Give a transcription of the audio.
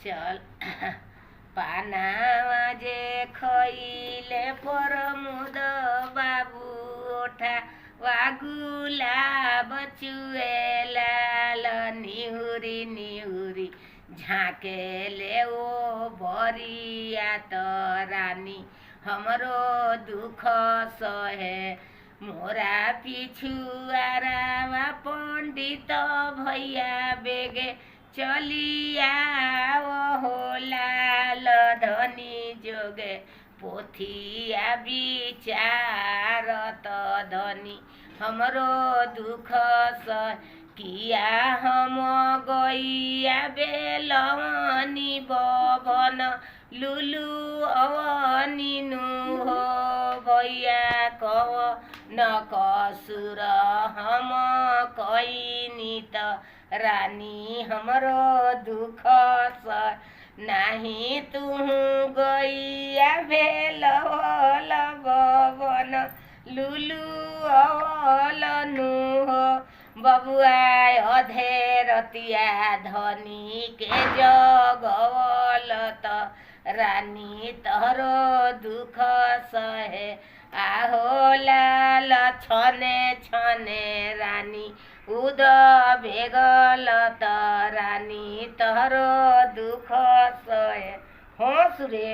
चल पानावा जे खइले परमुद बाबू ओठा वागुला बचुएला निहुरी निहुरी झाँकेले ओ बरिया त रानी हमरो दुख सहे मोरा पिछुआरा पंडित भैया बेगे चलिया लाल धनी जोगे पोथिया विचारत धनी हमरो दुख किया हम गैया बेलवनी बभन लुलु अवनी नु हो भैया कव न कसुर हम कैनी त रानी हमरो दुख नाही तू गैया भेलवल बवन लुलु अवल नु हो बबुआ अधेरतिया धनी के जगवल त रानी तहरो दुख सहे आहो लाल छने छने रानी उद भेगल त रानी तहरो दुख सहे हँस रे।